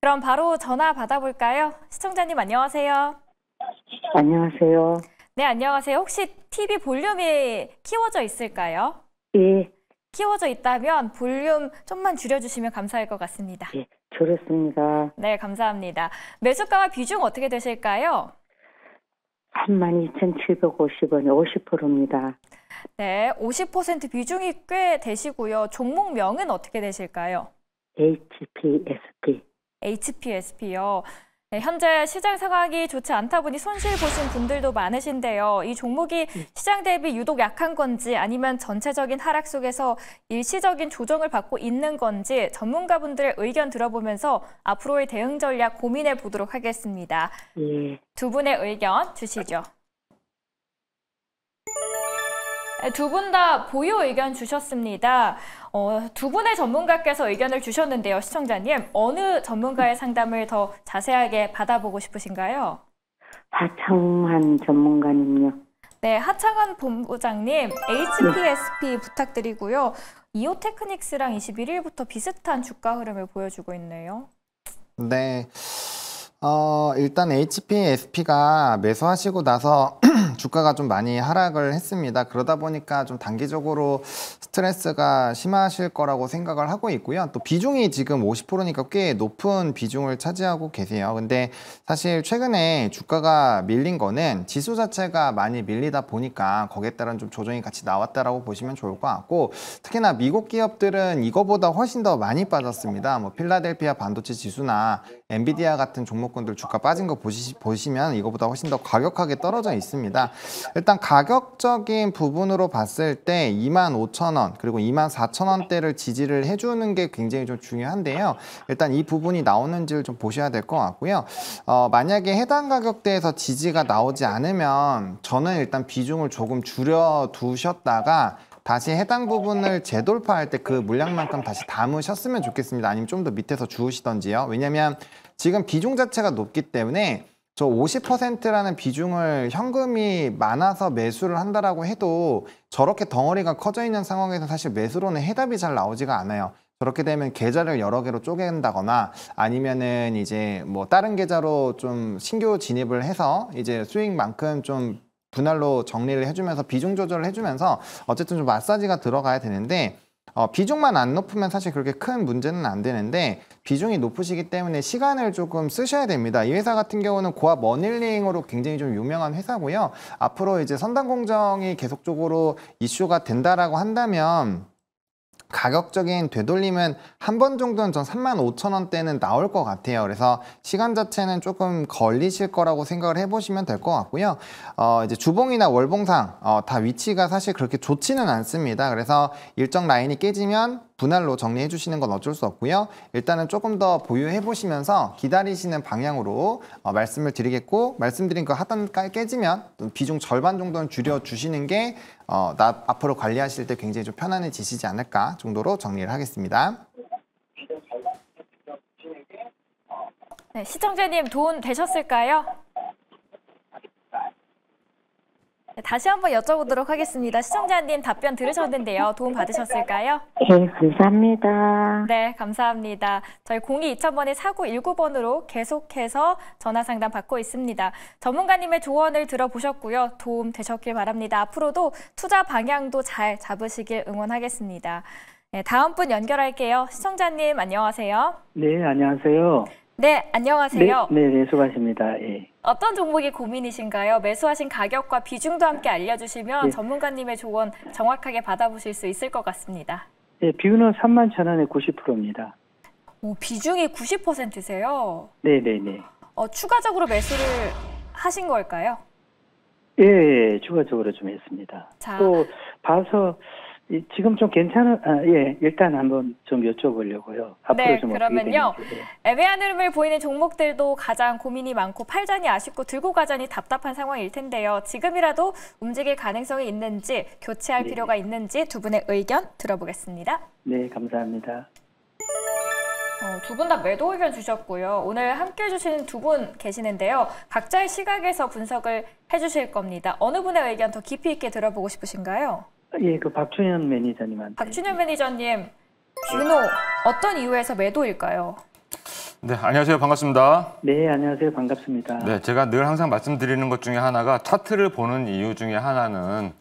그럼 바로 전화 받아볼까요? 시청자님 안녕하세요. 안녕하세요. 네, 안녕하세요. 혹시 TV 볼륨이 키워져 있을까요? 예, 키워져 있다면 볼륨 좀만 줄여주시면 감사할 것 같습니다. 예, 줄였습니다. 네, 감사합니다. 매수가와 비중 어떻게 되실까요? 32,750원이 50%입니다. 네, 50% 비중이 꽤 되시고요. 종목명은 어떻게 되실까요? HPSP. HPSP요. 네, 현재 시장 상황이 좋지 않다 보니 손실 보신 분들도 많으신데요. 이 종목이 시장 대비 유독 약한 건지 아니면 전체적인 하락 속에서 일시적인 조정을 받고 있는 건지 전문가분들의 의견 들어보면서 앞으로의 대응 전략 고민해 보도록 하겠습니다. 예, 두 분의 의견 주시죠. 두 분 다 보유 의견 주셨습니다. 두 분의 전문가께서 의견을 주셨는데요. 시청자님, 어느 전문가의 상담을 더 자세하게 받아보고 싶으신가요? 하창한 전문가님요. 네, 하창한 본부장님, HPSP 부탁드리고요. 이오테크닉스랑 21일부터 비슷한 주가 흐름을 보여주고 있네요. 네. 일단 HPSP가 매수하시고 나서 주가가 좀 많이 하락을 했습니다. 그러다 보니까 좀 단기적으로 스트레스가 심하실 거라고 생각을 하고 있고요. 또 비중이 지금 50%니까 꽤 높은 비중을 차지하고 계세요. 근데 사실 최근에 주가가 밀린 거는 지수 자체가 많이 밀리다 보니까 거기에 따른 좀 조정이 같이 나왔다라고 보시면 좋을 것 같고, 특히나 미국 기업들은 이거보다 훨씬 더 많이 빠졌습니다. 뭐 필라델피아 반도체 지수나 엔비디아 같은 종목군들 주가 빠진 거 보시면 이거보다 훨씬 더 과격하게 떨어져 있습니다. 일단 가격적인 부분으로 봤을 때 25,000원 그리고 24,000원대를 지지를 해주는 게 굉장히 좀 중요한데요. 일단 이 부분이 나오는지를 좀 보셔야 될 것 같고요. 만약에 해당 가격대에서 지지가 나오지 않으면 저는 일단 비중을 조금 줄여 두셨다가 다시 해당 부분을 재돌파할 때 그 물량만큼 다시 담으셨으면 좋겠습니다. 아니면 좀 더 밑에서 주우시던지요. 왜냐면 지금 비중 자체가 높기 때문에 저 50%라는 비중을 현금이 많아서 매수를 한다라고 해도 저렇게 덩어리가 커져 있는 상황에서 사실 매수로는 해답이 잘 나오지가 않아요. 저렇게 되면 계좌를 여러 개로 쪼갠다거나 아니면은 이제 뭐 다른 계좌로 좀 신규 진입을 해서 이제 수익만큼 좀 분할로 정리를 해주면서 비중 조절을 해주면서 어쨌든 좀 마사지가 들어가야 되는데, 비중만 안 높으면 사실 그렇게 큰 문제는 안 되는데 비중이 높으시기 때문에 시간을 조금 쓰셔야 됩니다. 이 회사 같은 경우는 고압 머닐링으로 굉장히 좀 유명한 회사고요. 앞으로 이제 선단 공정이 계속적으로 이슈가 된다라고 한다면 가격적인 되돌림은 한 번 정도는 전 35,000원대는 나올 것 같아요. 그래서 시간 자체는 조금 걸리실 거라고 생각을 해보시면 될 것 같고요. 이제 주봉이나 월봉상 다 위치가 사실 그렇게 좋지는 않습니다. 그래서 일정 라인이 깨지면 분할로 정리해 주시는 건 어쩔 수 없고요. 일단은 조금 더 보유해 보시면서 기다리시는 방향으로 말씀을 드리겠고, 말씀드린 그 하단 깨지면 비중 절반 정도는 줄여 주시는 게 앞으로 관리하실 때 굉장히 좀 편안해지시지 않을까 정도로 정리를 하겠습니다. 네, 시청자님 도움 되셨을까요? 네, 다시 한번 여쭤보도록 하겠습니다. 시청자님 답변 들으셨는데요. 도움 받으셨을까요? 예, 감사합니다. 네, 감사합니다. 저희 02-2000번에 4919번으로 계속해서 전화 상담 받고 있습니다. 전문가님의 조언을 들어보셨고요. 도움 되셨길 바랍니다. 앞으로도 투자 방향도 잘 잡으시길 응원하겠습니다. 네, 다음 분 연결할게요. 시청자님 안녕하세요. 네, 안녕하세요. 네, 안녕하세요. 네, 수고하십니다. 예. 어떤 종목이 고민이신가요? 매수하신 가격과 비중도 함께 알려주시면 네. 전문가님의 조언 정확하게 받아보실 수 있을 것 같습니다. 네, 비율은 31,000원에 90%입니다. 오, 비중이 90%세요? 네네네. 추가적으로 매수를 하신 걸까요? 예, 추가적으로 좀 했습니다. 자. 또 봐서 지금 좀 괜찮은, 일단 한번 좀 여쭤보려고요. 앞으로 네, 좀 그러면요. 어떻게 되는지. 애매한 흐름을 보이는 종목들도 가장 고민이 많고 팔자니 아쉽고 들고 가자니 답답한 상황일 텐데요. 지금이라도 움직일 가능성이 있는지, 교체할 필요가 있는지 두 분의 의견 들어보겠습니다. 네, 감사합니다. 두 분 다 매도 의견 주셨고요. 오늘 함께 해주시는 두 분 계시는데요. 각자의 시각에서 분석을 해주실 겁니다. 어느 분의 의견 더 깊이 있게 들어보고 싶으신가요? 예, 그 박준현 매니저님한테. 박준현 매니저님, 뷰노 어떤 이유에서 매도일까요? 네, 안녕하세요. 반갑습니다. 네, 안녕하세요. 반갑습니다. 네, 제가 늘 항상 말씀드리는 것 중에 하나가 차트를 보는 이유 중에 하나는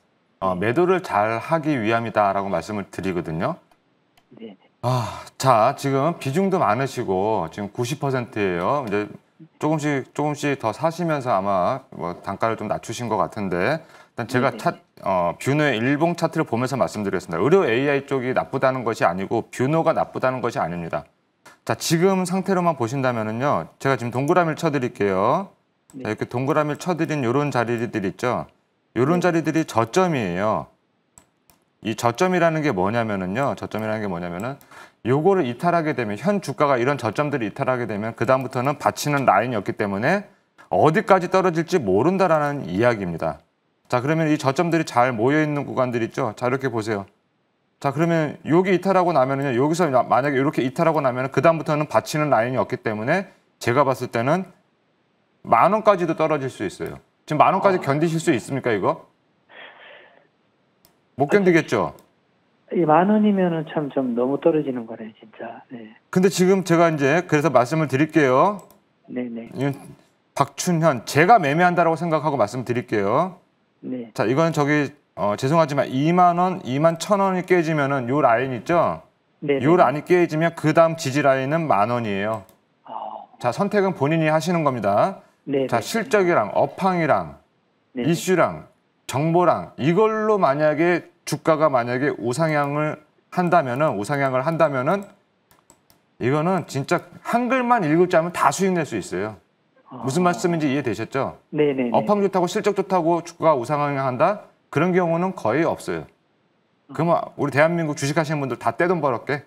매도를 잘 하기 위함이다라고 말씀을 드리거든요. 네. 자, 지금 비중도 많으시고 지금 90%예요. 이제 조금씩 더 사시면서 아마 뭐 단가를 좀 낮추신 것 같은데 일단 제가 뷰노의 일봉 차트를 보면서 말씀드렸습니다. 의료 AI 쪽이 나쁘다는 것이 아니고 뷰노가 나쁘다는 것이 아닙니다. 자, 지금 상태로만 보신다면은요, 제가 지금 동그라미를 쳐드릴게요. 네. 자, 이렇게 동그라미를 쳐드린 이런 자리들 있죠. 이런 자리들이 저점이에요. 이 저점이라는 게 뭐냐면은요, 요거를 이탈하게 되면, 현 주가가 이런 저점들을 이탈하게 되면 그다음부터는 받치는 라인이 없기 때문에 어디까지 떨어질지 모른다라는 이야기입니다. 자, 그러면 이 저점들이 잘 모여있는 구간들 있죠. 자, 이렇게 보세요. 자, 그러면 여기 이탈하고 나면은요, 여기서 만약에 이렇게 이탈하고 나면은 그다음부터는 받치는 라인이 없기 때문에 제가 봤을 때는 10,000원까지도 떨어질 수 있어요. 지금 10,000원까지 견디실 수 있습니까, 이거? 못 견디겠죠? 이 10,000원이면은 참 좀 너무 떨어지는 거네, 진짜. 네. 근데 지금 제가 이제 그래서 말씀을 드릴게요. 네네. 박춘현, 제가 매매한다라고 생각하고 말씀드릴게요. 네. 자, 이건 죄송하지만 20,000원, 21,000원이 깨지면은 요 라인 있죠? 네네. 요 라인이 깨지면 그 다음 지지 라인은 10,000원이에요. 자, 선택은 본인이 하시는 겁니다. 네. 자, 실적이랑 업황이랑 네. 이슈랑 정보랑 이걸로 만약에 주가가 만약에 우상향을 한다면은 이거는 진짜 한글만 읽을 줄 알면 다 수익 낼 수 있어요. 무슨 말씀인지 이해되셨죠? 네네. 업황 좋다고 실적 좋다고 주가가 우상향한다? 그런 경우는 거의 없어요. 그러면 우리 대한민국 주식하시는 분들 다 떼돈 벌었게.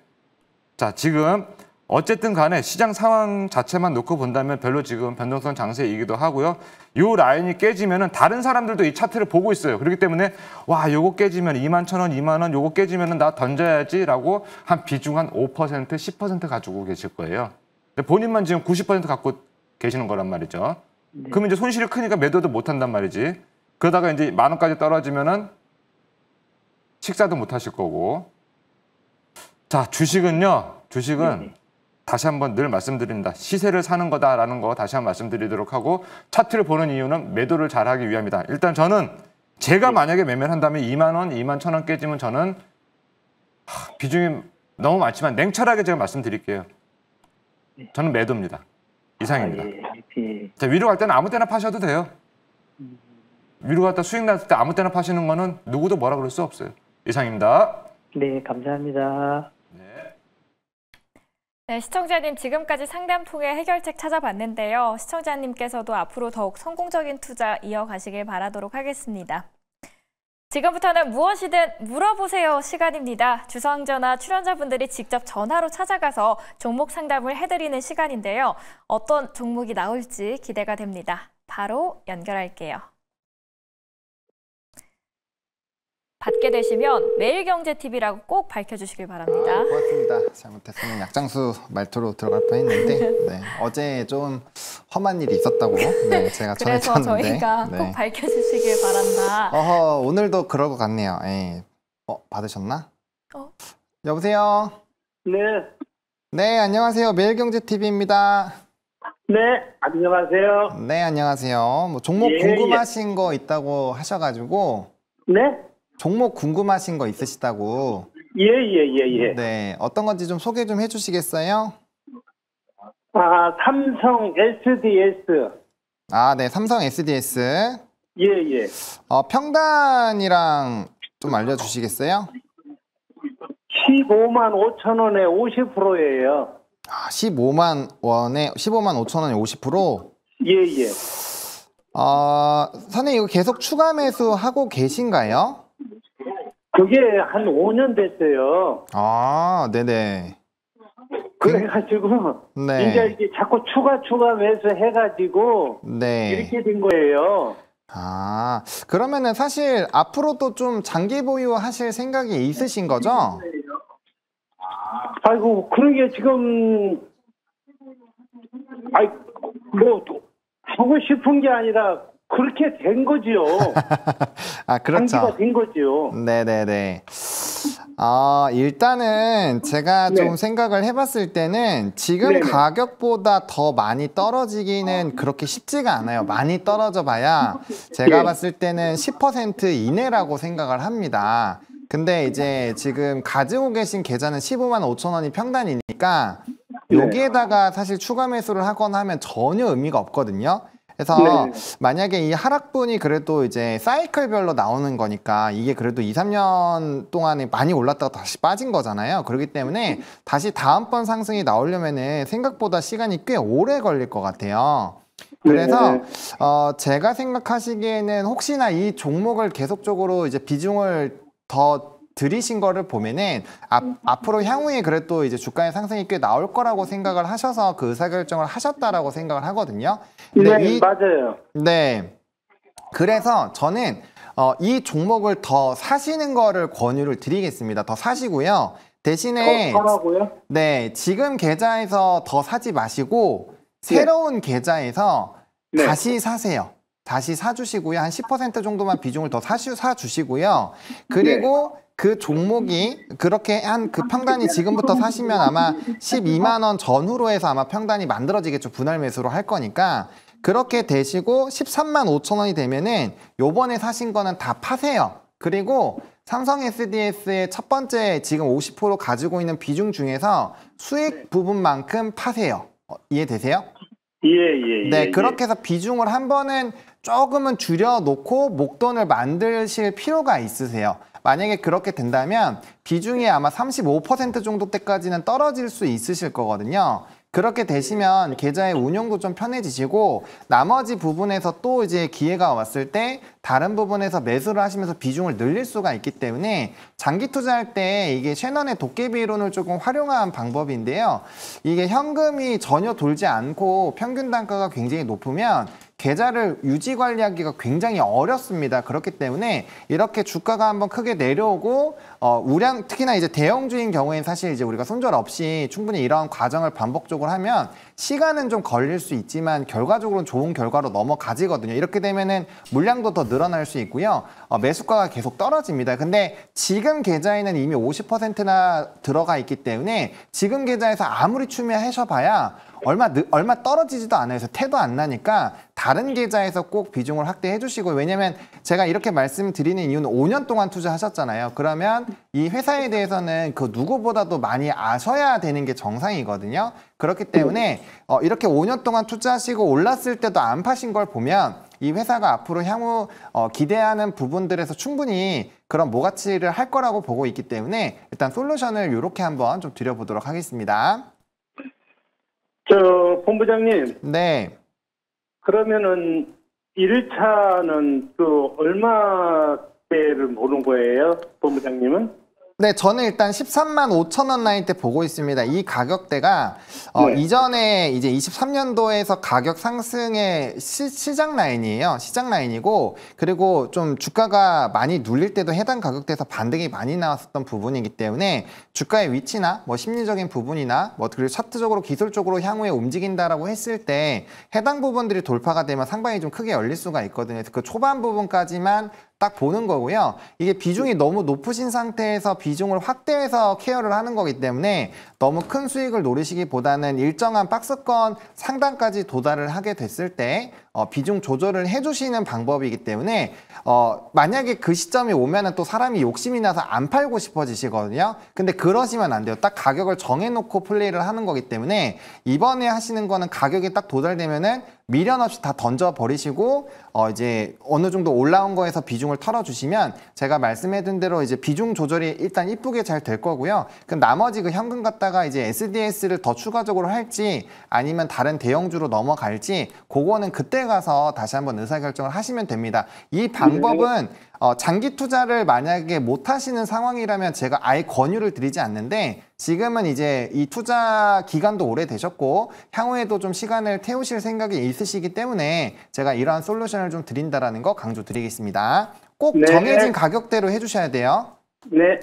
자, 지금 어쨌든 간에 시장 상황 자체만 놓고 본다면 별로 지금 변동성 장세이기도 하고요. 요 라인이 깨지면은 다른 사람들도 이 차트를 보고 있어요. 그렇기 때문에 와, 요거 깨지면 21,000원, 20,000원 요거 깨지면은 나 던져야지라고 한 비중 한 5%, 10% 가지고 계실 거예요. 근데 본인만 지금 90% 갖고 계시는 거란 말이죠. 네. 그러면 이제 손실이 크니까 매도도 못 한단 말이지. 그러다가 이제 10,000원까지 떨어지면은 식사도 못 하실 거고. 자, 주식은 네네. 다시 한번 늘 말씀드립니다. 시세를 사는 거다라는 거 다시 한번 말씀드리도록 하고, 차트를 보는 이유는 매도를 잘하기 위함이다. 일단 저는 제가 만약에 매매를 한다면 20,000원, 21,000원 깨지면 저는 비중이 너무 많지만 냉철하게 제가 말씀드릴게요. 저는 매도입니다. 이상입니다. 예. 자, 위로 갈 때는 아무 때나 파셔도 돼요. 위로 갔다 수익 났을 때 아무 때나 파시는 거는 누구도 뭐라 그럴 수 없어요. 이상입니다. 네, 감사합니다. 네, 시청자님 지금까지 상담 통해 해결책 찾아봤는데요. 시청자님께서도 앞으로 더욱 성공적인 투자 이어가시길 바라도록 하겠습니다. 지금부터는 무엇이든 물어보세요 시간입니다. 주성전화 출연자분들이 직접 전화로 찾아가서 종목 상담을 해드리는 시간인데요. 어떤 종목이 나올지 기대가 됩니다. 바로 연결할게요. 받게 되시면 매일경제TV라고 꼭 밝혀주시길 바랍니다. 고맙습니다. 잘못했으면 약장수 말투로 들어갈 뻔했는데 네, 어제 좀 험한 일이 있었다고 제가 그래서 전해드렸는데 저희가 꼭 밝혀주시길 바란다. 오늘도 그럴 것 같네요. 에이. 받으셨나? 여보세요? 네. 네, 안녕하세요. 매일경제TV입니다. 네, 안녕하세요. 네, 안녕하세요. 뭐 종목 예, 궁금하신 거 있다고 하셔가지고 네? 종목 궁금하신 거 있으시다고. 예. 네, 어떤 건지 좀 소개 좀 해주시겠어요? 삼성 SDS. 네, 삼성 SDS. 예. 평단이랑 좀 알려주시겠어요? 15만 5천 원에 50%예요. 15만 5천 원에 50%? 예. 선생님 이거 계속 추가 매수 하고 계신가요? 그게 한 5년 됐어요. 네네. 그래가지고 네. 이제 이게 자꾸 추가 매수 해가지고 네. 이렇게 된 거예요. 그러면은 사실 앞으로도 좀 장기 보유하실 생각이 있으신 거죠? 아이고, 그러게 지금 뭐 하고 싶은 게 아니라 그렇게 된 거지요. 그렇죠. 장기가 된 거지요. 네네네. 일단은 제가 네. 좀 생각을 해봤을 때는 지금 네네. 가격보다 더 많이 떨어지기는 그렇게 쉽지가 않아요. 많이 떨어져 봐야 제가 예. 봤을 때는 10% 이내라고 생각을 합니다. 근데 이제 지금 가지고 계신 계좌는 15만 5천 원이 평단이니까 네. 여기에다가 사실 추가 매수를 하거나 하면 전혀 의미가 없거든요. 그래서 네. 만약에 이 하락분이 그래도 이제 사이클별로 나오는 거니까 이게 그래도 2, 3년 동안에 많이 올랐다가 다시 빠진 거잖아요. 그렇기 때문에 다시 다음번 상승이 나오려면은 생각보다 시간이 꽤 오래 걸릴 것 같아요. 그래서 네. 제가 생각하시기에는 혹시나 이 종목을 계속적으로 이제 비중을 더 들이신 거를 보면은 앞으로 향후에 그래도 이제 주가의 상승이 꽤 나올 거라고 생각을 하셔서 그 의사결정을 하셨다라고 생각을 하거든요. 근데 네, 맞아요. 네. 그래서 저는 이 종목을 더 사시는 거를 권유를 드리겠습니다. 더 사시고요. 대신에 사라고요? 네, 지금 계좌에서 더 사지 마시고 새로운 계좌에서 네. 다시 사세요. 다시 사주시고요. 한 10% 정도만 비중을 더 사주시고요. 그리고 그 종목이 그렇게 한 그 평단이 지금부터 사시면 아마 12만 원 전후로 해서 아마 평단이 만들어지겠죠. 분할 매수로 할 거니까. 그렇게 되시고 13만 5천 원이 되면은 요번에 사신 거는 다 파세요. 그리고 삼성 SDS의 첫 번째 지금 50% 가지고 있는 비중 중에서 수익 부분만큼 파세요. 이해되세요? 예. 네, 그렇게 해서 비중을 한 번은 조금은 줄여놓고 목돈을 만드실 필요가 있으세요. 만약에 그렇게 된다면 비중이 아마 35% 정도 때까지는 떨어질 수 있으실 거거든요. 그렇게 되시면 계좌의 운용도 좀 편해지시고 나머지 부분에서 또 이제 기회가 왔을 때 다른 부분에서 매수를 하시면서 비중을 늘릴 수가 있기 때문에 장기 투자할 때 이게 셰넌의 도깨비 이론을 조금 활용한 방법인데요. 이게 현금이 전혀 돌지 않고 평균 단가가 굉장히 높으면 계좌를 유지 관리하기가 굉장히 어렵습니다. 그렇기 때문에 이렇게 주가가 한번 크게 내려오고 우량 특히나 이제 대형주인 경우에는 사실 이제 우리가 손절 없이 충분히 이러한 과정을 반복적으로 하면 시간은 좀 걸릴 수 있지만 결과적으로는 좋은 결과로 넘어가지거든요. 이렇게 되면은 물량도 더 늘어날 수 있고요. 매수가가 계속 떨어집니다. 근데 지금 계좌에는 이미 50%나 들어가 있기 때문에 지금 계좌에서 아무리 추매하셔봐야 얼마 떨어지지도 않아요. 그래서 태도 안 나니까 다른 계좌에서 꼭 비중을 확대해 주시고 왜냐면 제가 이렇게 말씀드리는 이유는 5년 동안 투자하셨잖아요. 그러면 이 회사에 대해서는 그 누구보다도 많이 아셔야 되는 게 정상이거든요. 그렇기 때문에 이렇게 5년 동안 투자하시고 올랐을 때도 안 파신 걸 보면 이 회사가 앞으로 향후 기대하는 부분들에서 충분히 그런 모가치를 할 거라고 보고 있기 때문에 일단 솔루션을 이렇게 한번 좀 드려보도록 하겠습니다. 본부장님. 네. 그러면은 1차는 얼마대를 보는 거예요, 본부장님은? 네, 저는 일단 13만 5천 원 라인 때 보고 있습니다. 이 가격대가 네. 이전에 이제 23년도에서 가격 상승의 시장 라인이에요. 시장 라인이고 그리고 좀 주가가 많이 눌릴 때도 해당 가격대에서 반등이 많이 나왔었던 부분이기 때문에 주가의 위치나 뭐 심리적인 부분이나 뭐 그리고 차트적으로 기술적으로 향후에 움직인다라고 했을 때 해당 부분들이 돌파가 되면 상방이 좀 크게 열릴 수가 있거든요. 그래서 그 초반 부분까지만 딱 보는 거고요. 이게 비중이 너무 높으신 상태에서 비중을 확대해서 케어를 하는 거기 때문에 너무 큰 수익을 노리시기보다는 일정한 박스권 상단까지 도달을 하게 됐을 때 비중 조절을 해주시는 방법이기 때문에 만약에 그 시점이 오면은 또 사람이 욕심이 나서 안 팔고 싶어지시거든요. 근데 그러시면 안 돼요. 딱 가격을 정해놓고 플레이를 하는 거기 때문에 이번에 하시는 거는 가격이 딱 도달되면은 미련 없이 다 던져버리시고 이제 어느 정도 올라온 거에서 비중을 털어주시면 제가 말씀해둔 대로 이제 비중 조절이 일단 이쁘게 잘 될 거고요. 그럼 나머지 그 현금 갖다가 이제 SDS를 더 추가적으로 할지 아니면 다른 대형주로 넘어갈지 그거는 그때 가서 다시 한번 의사결정을 하시면 됩니다. 이 방법은 장기 투자를 만약에 못 하시는 상황이라면 제가 아예 권유를 드리지 않는데 지금은 이제 이 투자 기간도 오래되셨고 향후에도 좀 시간을 태우실 생각이 있으시기 때문에 제가 이러한 솔루션을 좀 드린다라는 거 강조드리겠습니다. 꼭 네. 정해진 가격대로 해주셔야 돼요. 네.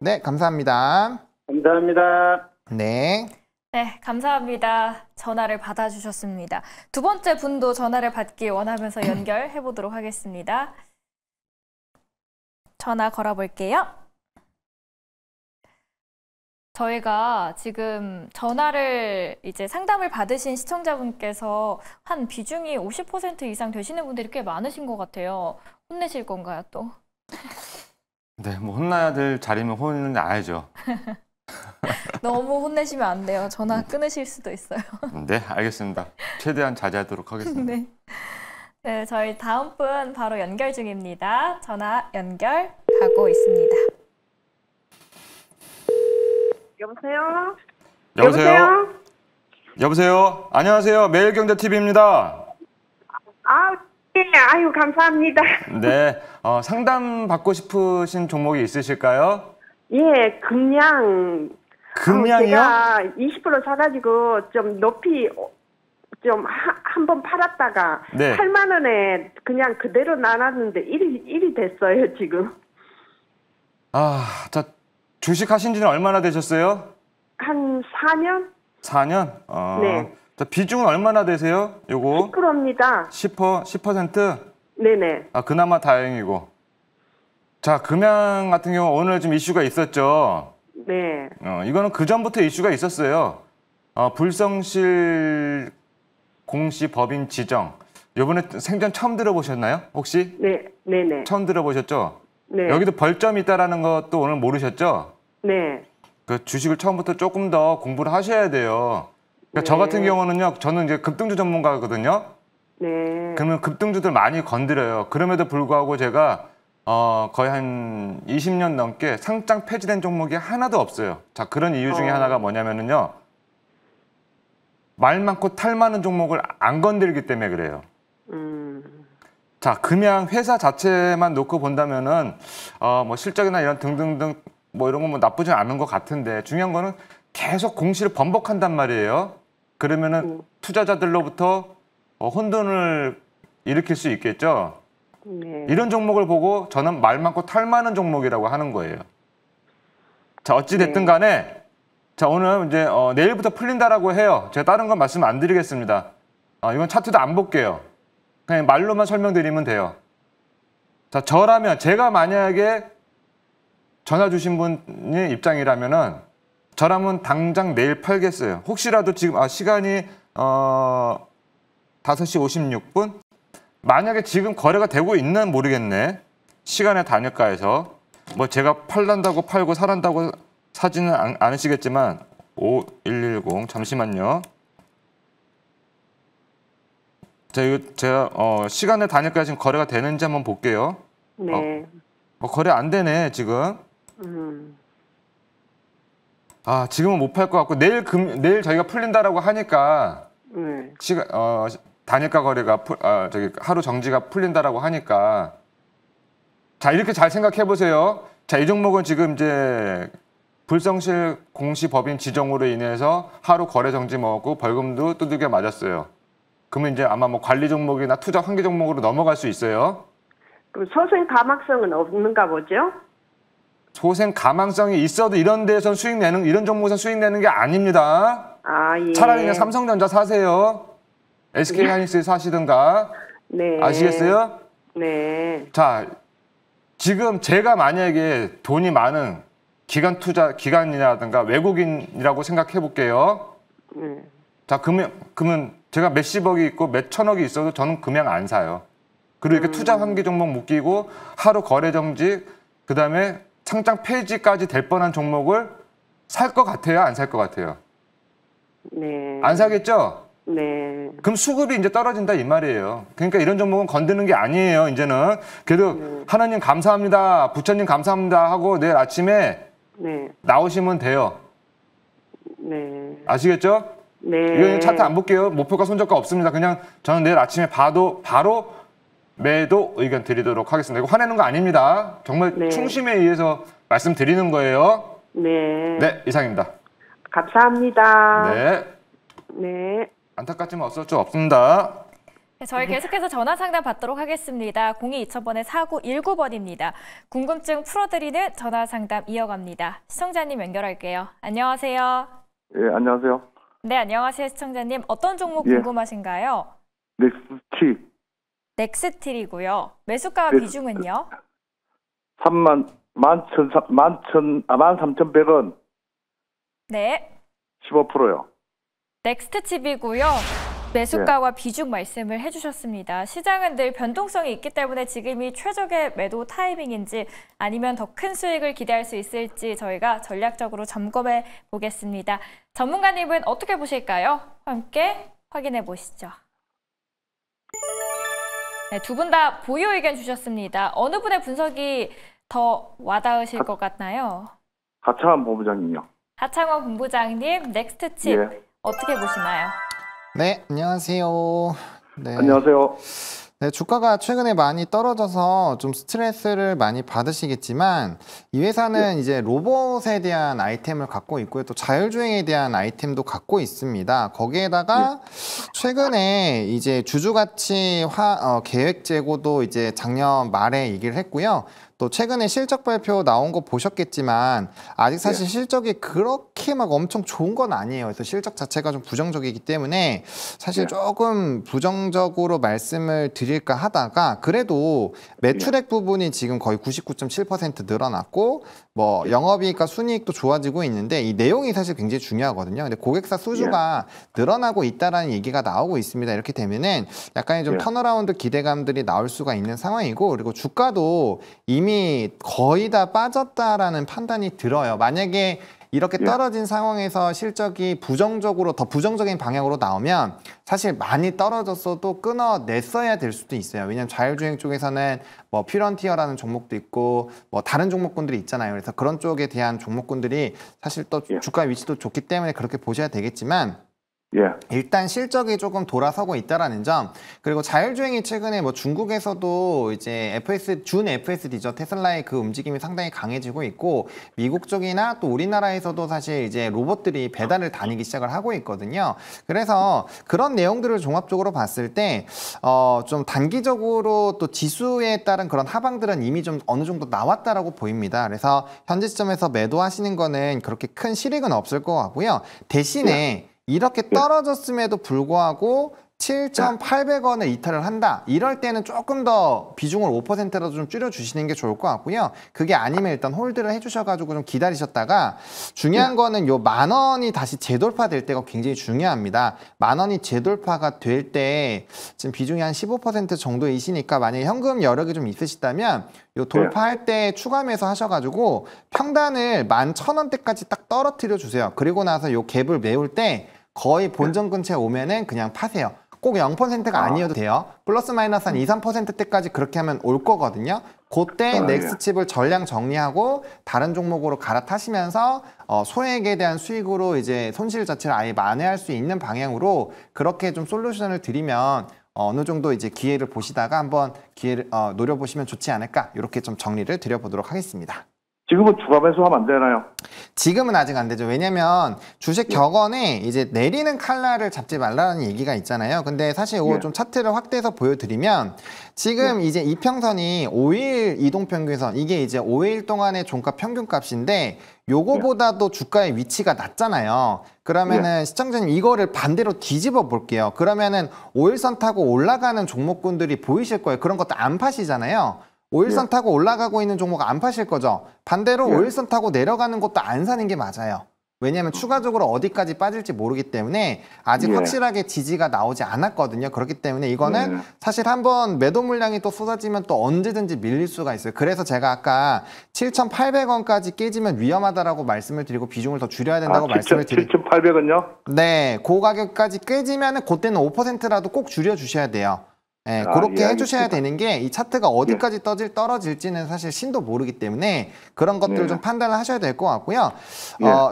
네, 감사합니다. 감사합니다. 네. 네, 감사합니다. 전화를 받아주셨습니다. 두 번째 분도 전화를 받기 원하면서 연결해 보도록 하겠습니다. 전화 걸어볼게요. 저희가 지금 전화를 이제 상담을 받으신 시청자분께서 한 비중이 50% 이상 되시는 분들이 꽤 많으신 것 같아요. 혼내실 건가요, 또? 네, 뭐 혼나야 될 자리면 혼을 내야죠. 너무 혼내시면 안 돼요. 전화 끊으실 수도 있어요. 네, 알겠습니다. 최대한 자제하도록 하겠습니다. 네. 네, 저희 다음 분 바로 연결 중입니다. 전화 연결하고 있습니다. 여보세요? 여보세요? 여보세요? 안녕하세요. 매일경제TV입니다. 네, 아유, 감사합니다. 네, 상담 받고 싶으신 종목이 있으실까요? 예, 금양. 금양이요? 제가 20% 사가지고 좀 높이 좀 한 번 팔았다가 네. 8만 원에 그냥 그대로 나눴는데 일이 됐어요, 지금. 자, 주식 하신 지는 얼마나 되셨어요? 한 4년? 4년? 네. 자, 비중은 얼마나 되세요? 요거? 10%입니다. 10%? 네네. 그나마 다행이고. 자, 금양 같은 경우 오늘 좀 이슈가 있었죠. 네. 이거는 그전부터 이슈가 있었어요. 불성실 공시 법인 지정. 요번에 생전 처음 들어보셨나요? 혹시? 네, 네네. 처음 들어보셨죠? 네. 여기도 벌점이 있다라는 것도 오늘 모르셨죠? 네. 그 주식을 처음부터 조금 더 공부를 하셔야 돼요. 그러니까 네. 저 같은 경우는요, 저는 이제 급등주 전문가거든요. 네. 그러면 급등주들 많이 건드려요. 그럼에도 불구하고 제가 거의 한 20년 넘게 상장 폐지된 종목이 하나도 없어요. 자, 그런 이유 중에 하나가 뭐냐면은요, 말 많고 탈 많은 종목을 안 건들기 때문에 그래요. 자, 금양 회사 자체만 놓고 본다면은 뭐 실적이나 이런 등등등 뭐 이런 건 뭐 나쁘지 않은 것 같은데, 중요한 거는 계속 공시를 번복한단 말이에요. 그러면은 투자자들로부터 혼돈을 일으킬 수 있겠죠. 네. 이런 종목을 보고 저는 말 많고 탈 많은 종목이라고 하는 거예요. 자, 어찌 됐든 간에 자, 오늘 이제 내일부터 풀린다라고 해요. 제가 다른 건 말씀 안 드리겠습니다. 이건 차트도 안 볼게요. 그냥 말로만 설명드리면 돼요. 자, 저라면 제가 만약에 전화 주신 분의 입장이라면은 저라면 당장 내일 팔겠어요. 혹시라도 지금 시간이 5시 56분? 만약에 지금 거래가 되고 있는 모르겠네. 시간의 단일가에서 뭐 제가 팔란다고 팔고 사란다고 사지는 않으시겠지만 5110 잠시만요. 자, 이거 제가 시간의 단일가에 지금 거래가 되는지 한번 볼게요. 네. 거래 안 되네 지금. 지금은 못 팔 것 같고 내일 저희가 풀린다라고 하니까 시간 단일가 거래가 하루 정지가 풀린다라고 하니까 자, 이렇게 잘 생각해 보세요. 자, 이 종목은 지금 이제 불성실 공시 법인 지정으로 인해서 하루 거래 정지 먹었고 벌금도 두들겨 맞았어요. 그러면 이제 아마 뭐 관리 종목이나 투자 환기 종목으로 넘어갈 수 있어요. 그럼 소생 가망성은 없는가 보죠? 소생 가망성이 있어도 이런 데선 이런 종목에서 수익 내는 게 아닙니다. 예. 차라리 그냥 삼성전자 사세요. SK 하이닉스 사시든가. 네. 아시겠어요? 네. 자, 지금 제가 만약에 돈이 많은 기관이라든가 외국인이라고 생각해 볼게요. 자, 그러면 제가 몇십억이 있고 몇천억이 있어도 저는 금양 안 사요. 그리고 이렇게 투자 환기 종목 묶이고 하루 거래 정지, 그다음에 상장 폐지까지 될 뻔한 종목을 살 것 같아요? 안 살 것 같아요? 네. 안 사겠죠? 네. 그럼 수급이 이제 떨어진다 이 말이에요. 그러니까 이런 종목은 건드는 게 아니에요, 이제는. 그래도 하나님 감사합니다, 부처님 감사합니다 하고 내일 아침에 나오시면 돼요. 네. 아시겠죠? 네. 이거 차트 안 볼게요. 목표가 손절가 없습니다. 그냥 저는 내일 아침에 바로 매도 의견 드리도록 하겠습니다. 이거 화내는 거 아닙니다. 정말 충심에 의해서 말씀드리는 거예요. 네. 네, 이상입니다. 감사합니다. 네. 네. 안타깝지만 어쩔 수 없습니다. 네, 저희 계속해서 전화 상담 받도록 하겠습니다. 02-2000번에 4919번입니다. 궁금증 풀어드리는 전화 상담 이어갑니다. 시청자님 연결할게요. 안녕하세요. 예, 안녕하세요. 네, 안녕하세요, 시청자님. 어떤 종목 예. 궁금하신가요? 넥스티 넥스틸이고요. 매수가 비중은요? 13,100원. 네. 15%요. 넥스트 칩이고요. 매수가와 비중 말씀을 해주셨습니다. 시장은 늘 변동성이 있기 때문에 지금이 최적의 매도 타이밍인지 아니면 더 큰 수익을 기대할 수 있을지 저희가 전략적으로 점검해 보겠습니다. 전문가님은 어떻게 보실까요? 함께 확인해 보시죠. 네, 두 분 다 보유 의견 주셨습니다. 어느 분의 분석이 더 와닿으실 것 같나요? 하창한 본부장님요. 하창원 본부장님, 넥스트 칩 예. 어떻게 보시나요? 네, 안녕하세요. 네. 안녕하세요. 네, 주가가 최근에 많이 떨어져서 좀 스트레스를 많이 받으시겠지만 이 회사는 이제 로봇에 대한 아이템을 갖고 있고요. 또 자율주행에 대한 아이템도 갖고 있습니다. 거기에다가 최근에 이제 주주가치 계획 재고도 이제 작년 말에 얘기를 했고요. 또 최근에 실적 발표 나온 거 보셨겠지만 아직 사실 실적이 그렇게 막 엄청 좋은 건 아니에요. 그래서 실적 자체가 좀 부정적이기 때문에 사실 조금 부정적으로 말씀을 드릴까 하다가 그래도 매출액 부분이 지금 거의 99.7% 늘어났고 뭐 영업이익과 순이익도 좋아지고 있는데 이 내용이 사실 굉장히 중요하거든요. 근데 고객사 수주가 늘어나고 있다라는 얘기가 나오고 있습니다. 이렇게 되면은 약간의 좀 턴어라운드 기대감들이 나올 수가 있는 상황이고 그리고 주가도 이미 거의 다 빠졌다라는 판단이 들어요. 만약에 이렇게 떨어진 상황에서 실적이 부정적으로 더 부정적인 방향으로 나오면 사실 많이 떨어졌어도 끊어냈어야 될 수도 있어요. 왜냐하면 자율주행 쪽에서는 뭐 퓨런티어라는 종목도 있고 뭐 다른 종목군들이 있잖아요. 그래서 그런 쪽에 대한 종목군들이 사실 또 주가 위치도 좋기 때문에 그렇게 보셔야 되겠지만 일단 실적이 조금 돌아서고 있다라는 점 그리고 자율주행이 최근에 뭐 중국에서도 이제 준 FSD죠. 테슬라의 그 움직임이 상당히 강해지고 있고 미국 쪽이나 또 우리나라에서도 사실 이제 로봇들이 배달을 다니기 시작을 하고 있거든요. 그래서 그런 내용들을 종합적으로 봤을 때 좀 단기적으로 또 지수에 따른 그런 하방들은 이미 좀 어느 정도 나왔다라고 보입니다. 그래서 현재 시점에서 매도하시는 거는 그렇게 큰 실익은 없을 것 같고요. 대신에 이렇게 떨어졌음에도 불구하고 7,800원을 이탈을 한다. 이럴 때는 조금 더 비중을 5%라도 좀 줄여주시는 게 좋을 것 같고요. 그게 아니면 일단 홀드를 해주셔가지고 좀 기다리셨다가 중요한 거는 요 10,000원이 다시 재돌파될 때가 굉장히 중요합니다. 10,000원이 재돌파가 될 때 지금 비중이 한 15% 정도이시니까 만약에 현금 여력이 좀 있으시다면 요 돌파할 때 추가 매수 하셔가지고 평단을 11,000원대까지 딱 떨어뜨려 주세요. 그리고 나서 요 갭을 메울 때 거의 본전 근처에 오면은 그냥 파세요. 꼭 0%가 아니어도 돼요. 플러스 마이너스 한 2, 3%대까지 그렇게 하면 올 거거든요. 그때 넥스칩을 전량 정리하고 다른 종목으로 갈아타시면서 소액에 대한 수익으로 이제 손실 자체를 아예 만회할 수 있는 방향으로 그렇게 좀 솔루션을 드리면 어느 정도 이제 기회를 보시다가 한번 기회를 노려보시면 좋지 않을까 이렇게 좀 정리를 드려보도록 하겠습니다. 지금은 추가 매수하면 안 되나요? 지금은 아직 안 되죠. 왜냐면 주식 격언에 이제 내리는 칼날을 잡지 말라는 얘기가 있잖아요. 근데 사실 이거 좀 차트를 확대해서 보여드리면 지금 이제 이평선이 5일 이동평균선 이게 이제 5일 동안의 종가 평균값인데 요거보다도 주가의 위치가 낮잖아요. 그러면은 시청자님 이거를 반대로 뒤집어 볼게요. 그러면은 5일선 타고 올라가는 종목군들이 보이실 거예요. 그런 것도 안 파시잖아요. 5일선 타고 올라가고 있는 종목 안 파실 거죠. 반대로 5일선 타고 내려가는 것도 안 사는 게 맞아요. 왜냐하면 추가적으로 어디까지 빠질지 모르기 때문에 아직 확실하게 지지가 나오지 않았거든요. 그렇기 때문에 이거는 사실 한번 매도 물량이 또 쏟아지면 또 언제든지 밀릴 수가 있어요. 그래서 제가 아까 7,800원까지 깨지면 위험하다라고 말씀을 드리고 비중을 더 줄여야 된다고 말씀을 드리고 7,800원요? 네, 그 가격까지 깨지면은 그때는 5%라도 꼭 줄여주셔야 돼요. 네, 그렇게 해주셔야 되는 게 이 차트가 어디까지 떨어질지는 사실 신도 모르기 때문에 그런 것들을 좀 판단을 하셔야 될 것 같고요.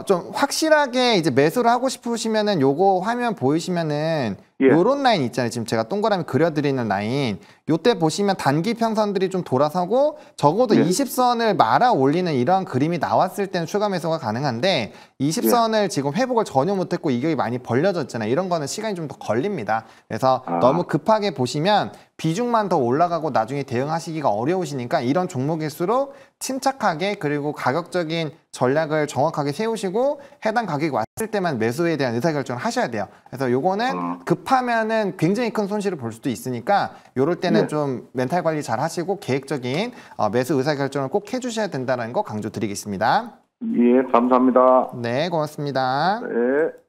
좀 확실하게 이제 매수를 하고 싶으시면은 요거 화면 보이시면은 요런 라인 있잖아요. 지금 제가 동그라미 그려드리는 라인. 요때 보시면 단기 평선들이 좀 돌아서고 적어도 20선을 말아 올리는 이러한 그림이 나왔을 때는 추가 매수가 가능한데 20선을 지금 회복을 전혀 못했고 이격이 많이 벌려졌잖아요. 이런 거는 시간이 좀 더 걸립니다. 그래서 너무 급하게 보시면 비중만 더 올라가고 나중에 대응하시기가 어려우시니까 이런 종목일수록 침착하게 그리고 가격적인 전략을 정확하게 세우시고 해당 가격이 왔을 때만 매수에 대한 의사결정을 하셔야 돼요. 그래서 요거는 급하면은 굉장히 큰 손실을 볼 수도 있으니까 요럴 때는 좀 멘탈 관리 잘 하시고 계획적인 매수 의사결정을 꼭 해주셔야 된다는 거 강조드리겠습니다. 예, 감사합니다. 네, 고맙습니다. 네.